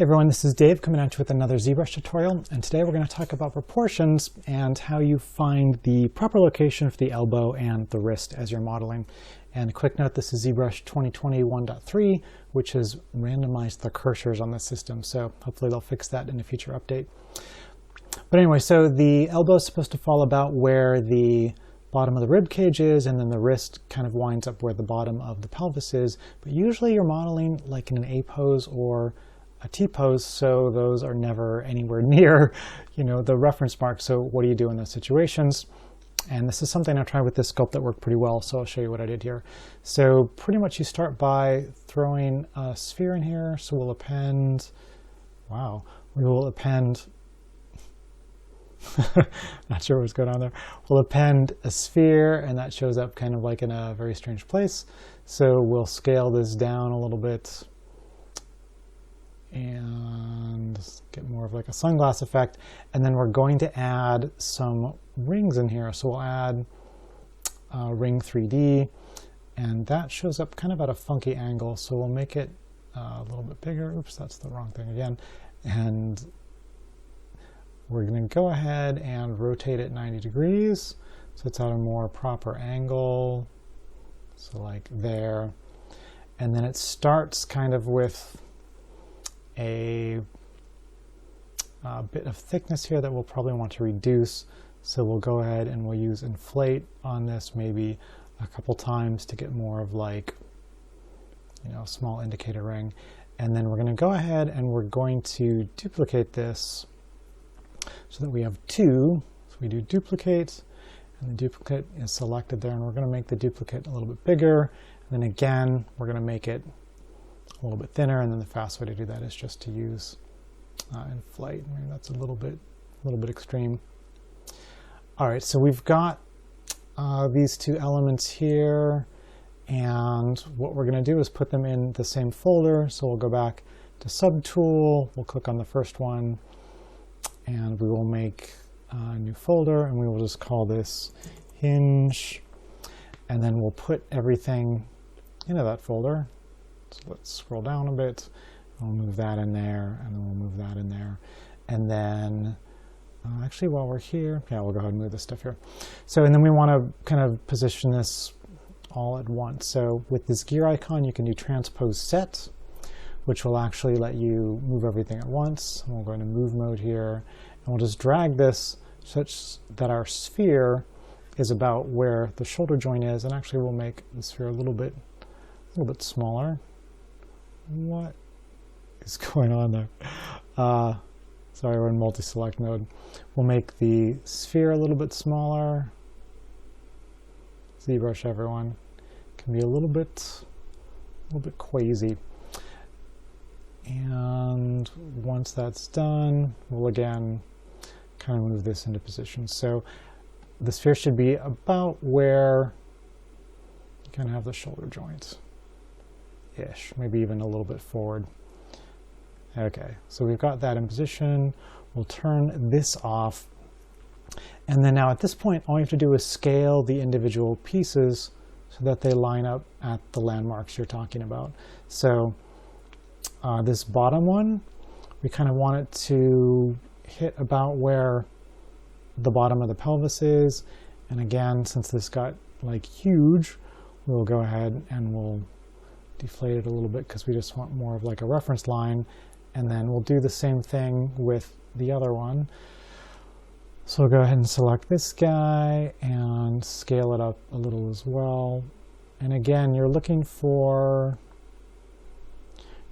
Hey everyone, this is Dave coming at you with another ZBrush tutorial, and today we're going to talk about proportions and how you find the proper location for the elbow and the wrist as you're modeling. And a quick note, this is ZBrush 2020 1.3, which has randomized the cursors on the system, so hopefully they'll fix that in a future update. But anyway, so the elbow is supposed to fall about where the bottom of the rib cage is, and then the wrist kind of winds up where the bottom of the pelvis is. But usually you're modeling like in an A pose or a T pose, so those are never anywhere near, the reference mark. So what do you do in those situations? And this is something I tried with this sculpt that worked pretty well, so I'll show you what I did here. So pretty much you start by throwing a sphere in here. So we'll append, not sure what's going on there. We'll append a sphere, and that shows up kind of like in a very strange place. So we'll scale this down a little bit and get more of like a sunglass effect. And then we're going to add some rings in here. So we'll add ring 3D, and that shows up kind of at a funky angle. So we'll make it a little bit bigger. Oops, that's the wrong thing again. And we're going to go ahead and rotate it 90 degrees. So it's at a more proper angle. So like there. And then it starts kind of with a bit of thickness here that we'll probably want to reduce. So we'll go ahead and we'll use inflate on this maybe a couple times to get more of like, a small indicator ring. And then we're going to go ahead and we're going to duplicate this so that we have two. So we do duplicate, and the duplicate is selected there, and we're going to make the duplicate a little bit bigger. And then again, we're going to make it a little bit thinner, and then the fast way to do that is just to use inflate. Maybe that's a little bit extreme. All right, so we've got these two elements here, and what we're going to do is put them in the same folder. So we'll go back to Subtool, we'll click on the first one, and we will make a new folder, and we will just call this hinge, and then we'll put everything into that folder. So let's scroll down a bit. We'll move that in there, and then we'll move that in there. And then, actually while we're here, we'll go ahead and move this stuff here. So, and then we want to kind of position this all at once. So with this gear icon, you can do transpose set, which will actually let you move everything at once. And we'll go into move mode here, and we'll just drag this such that our sphere is about where the shoulder joint is. And actually we'll make the sphere a little bit smaller. What is going on there? Sorry, we're in multi-select mode. We'll make the sphere a little bit smaller. ZBrush, everyone. Can be a little bit crazy. And once that's done, we'll again kind of move this into position. So the sphere should be about where you kind of have the shoulder joint. Ish, maybe even a little bit forward. Okay, so we've got that in position. We'll turn this off. And then now at this point, all you have to do is scale the individual pieces so that they line up at the landmarks you're talking about. So this bottom one, we kind of want it to hit about where the bottom of the pelvis is. And again, since this got like huge, we'll go ahead and we'll deflate it a little bit because we just want more of like a reference line. And then we'll do the same thing with the other one. So we'll go ahead and select this guy and scale it up a little as well. And again, you're looking for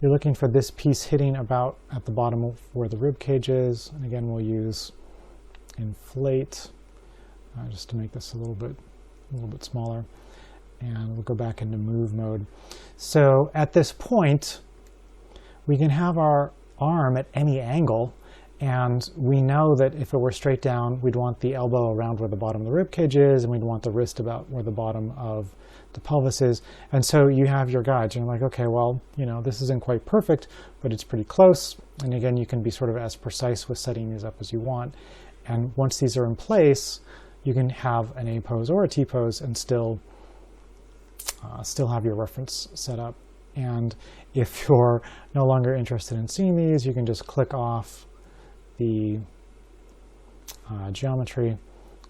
this piece hitting about at the bottom of where the rib cage is. And again, we'll use inflate just to make this a little bit smaller. And we'll go back into move mode. So at this point, we can have our arm at any angle, and we know that if it were straight down, we'd want the elbow around where the bottom of the rib cage is, and we'd want the wrist about where the bottom of the pelvis is. And so you have your guides, and you're like, okay, well, this isn't quite perfect, but it's pretty close. And again, you can be sort of as precise with setting these up as you want. And once these are in place, you can have an A pose or a T pose and still have your reference set up And if you're no longer interested in seeing these, you can just click off the geometry,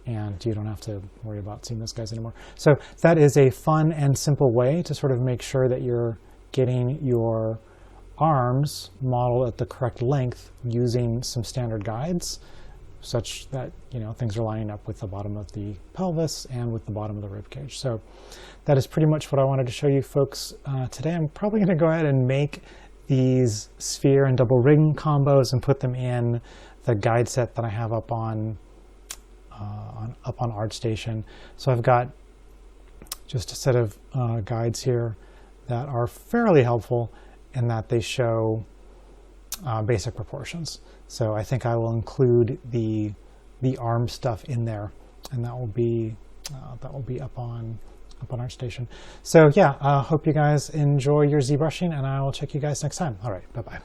and you don't have to worry about seeing those guys anymore. So that is a fun and simple way to sort of make sure that you're getting your arms modeled at the correct length using some standard guides, such that things are lining up with the bottom of the pelvis and with the bottom of the rib cage. So that is pretty much what I wanted to show you folks today. I'm probably going to go ahead and make these sphere and double ring combos and put them in the guide set that I have up on ArtStation. So I've got just a set of guides here that are fairly helpful in that they show basic proportions. So I think I will include the arm stuff in there, and that will be up on ArtStation. So yeah, hope you guys enjoy your ZBrushing, and I will check you guys next time. All right, bye-bye.